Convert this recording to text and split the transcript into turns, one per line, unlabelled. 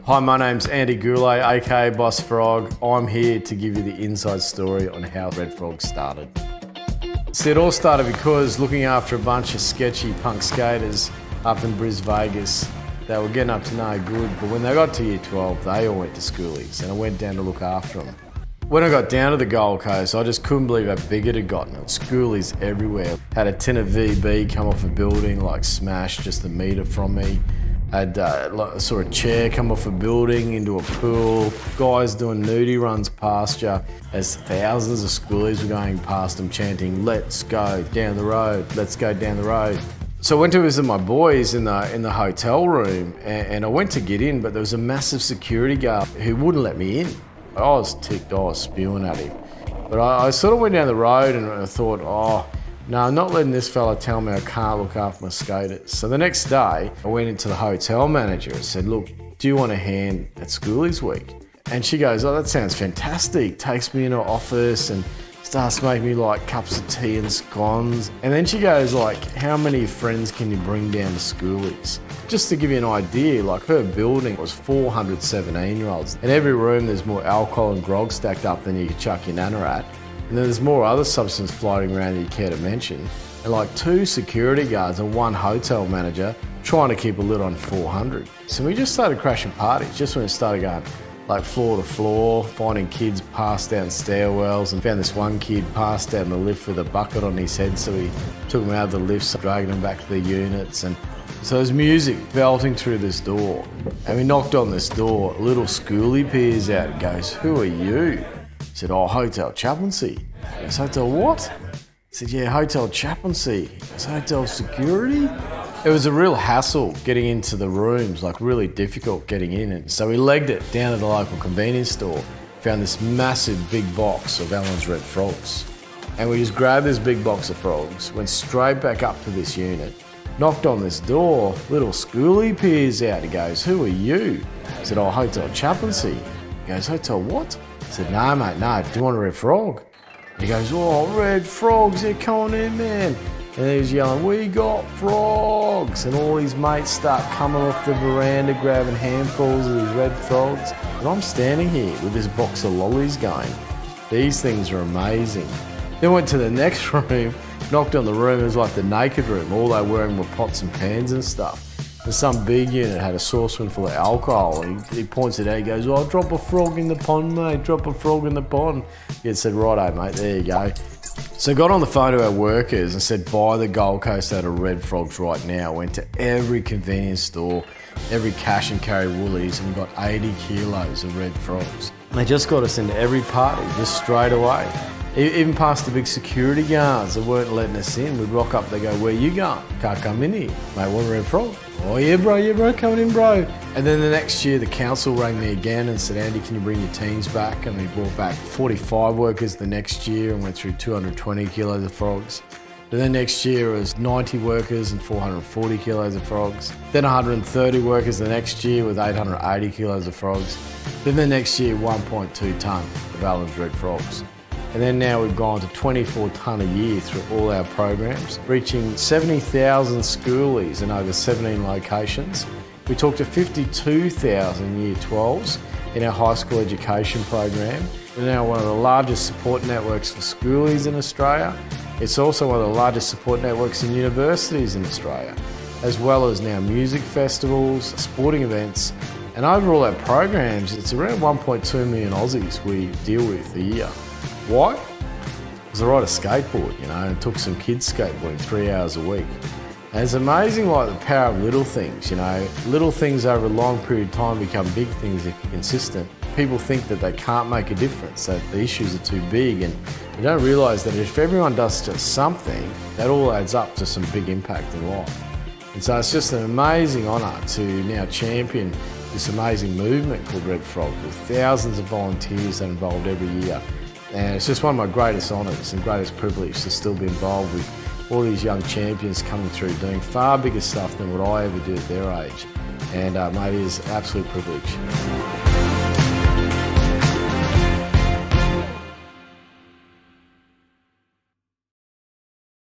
Hi, my name's Andy Goulet, aka Boss Frog. I'm here to give you the inside story on how Red Frog started. See, it all started because looking after a bunch of sketchy punk skaters up in Bris Vegas, they were getting up to no good, but when they got to year 12, they all went to schoolies, and I went down to look after them. When I got down to the Gold Coast, I just couldn't believe how big it had gotten. Schoolies everywhere. Had a tin of VB come off a building, like smashed just a metre from me. Saw a chair come off a building into a pool. Guys doing nudie runs past you as thousands of schoolies were going past them chanting, "Let's go down the road, let's go down the road." So I went to visit my boys in the hotel room, and I went to get in, but there was a massive security guard who wouldn't let me in. I was ticked, I was spewing at him. But I sort of went down the road and I thought, oh, no, I'm not letting this fella tell me I can't look after my skaters. So the next day, I went into the hotel manager and said, look, do you want a hand at Schoolies Week? And she goes, oh, that sounds fantastic. Takes me in her office and starts making me like cups of tea and scones. And then she goes like, how many friends can you bring down to Schoolies? Just to give you an idea, like her building was 400 17-year-olds. In every room there's more alcohol and grog stacked up than you could chuck your nana at. And then there's more other substance floating around that you care to mention. And like 2 security guards and 1 hotel manager trying to keep a lid on 400. So we just started crashing parties, just when it started going like floor to floor, finding kids passed down stairwells, and found this one kid passed out in the lift with a bucket on his head, so he took him out of the lift, dragging him back to the units. And so there's music belting through this door, and we knocked on this door. A little schoolie peers out and goes, "Who are you?" I said, "Oh, Hotel Chaplaincy." He goes, "Hotel what?" I said, "Yeah, Hotel Chaplaincy." He goes, "Hotel security?" It was a real hassle getting into the rooms, like really difficult getting in. And so we legged it down to the local convenience store, found this massive big box of Allen's Red Frogs. And we just grabbed this big box of frogs, went straight back up to this unit, knocked on this door, little schoolie peers out. He goes, "Who are you?" I said, "Oh, Hotel Chaplaincy." He goes, "Hotel what?" I said, "No, mate, no, do you want a red frog?" He goes, "Oh, red frogs, they're coming in, man." And he was yelling, "We got frogs!" And all his mates start coming off the veranda grabbing handfuls of these red frogs. And I'm standing here with this box of lollies going, these things are amazing. Then went to the next room, knocked on the room, it was like the naked room. All they were wearing were pots and pans and stuff. And some big unit had a saucepan full of alcohol. And he points it out, he goes, "Oh, drop a frog in the pond, mate, drop a frog in the pond." He had said, "Righto, mate, there you go." So I got on the phone to our workers and said, buy the Gold Coast out of Red Frogs right now. Went to every convenience store, every cash and carry Woolies, and we got 80 kilos of red frogs. And they just got us into every party, just straight away. Even past the big security guards that weren't letting us in. We'd rock up, they go, "Where you going?" "Can't come in here." "Mate, want a red frog?" "Oh yeah bro, coming in bro." And then the next year the council rang me again and said, "Andy, can you bring your teams back?" And we brought back 45 workers the next year and went through 220 kilos of frogs. But then next year it was 90 workers and 440 kilos of frogs. Then 130 workers the next year with 880 kilos of frogs. Then the next year 1.2 tonne of Allen's Red Frogs. And then now we've gone to 24 tonne a year through all our programs, reaching 70,000 schoolies in over 17 locations. We talked to 52,000 year 12s in our high school education program. We're now one of the largest support networks for schoolies in Australia. It's also one of the largest support networks in universities in Australia, as well as now music festivals, sporting events, and over all our programs, it's around 1.2 million Aussies we deal with a year. Why? Because I ride a skateboard, and took some kids skateboarding 3 hours a week. And it's amazing, like the power of little things, Little things over a long period of time become big things if you're consistent. People think that they can't make a difference, that the issues are too big, and they don't realise that if everyone does just something, that all adds up to some big impact in life. And so it's just an amazing honour to now champion this amazing movement called Red Frog with thousands of volunteers that are involved every year. And it's just one of my greatest honours and greatest privilege to still be involved with all these young champions coming through, doing far bigger stuff than what I ever did at their age. And mate, it is an absolute privilege.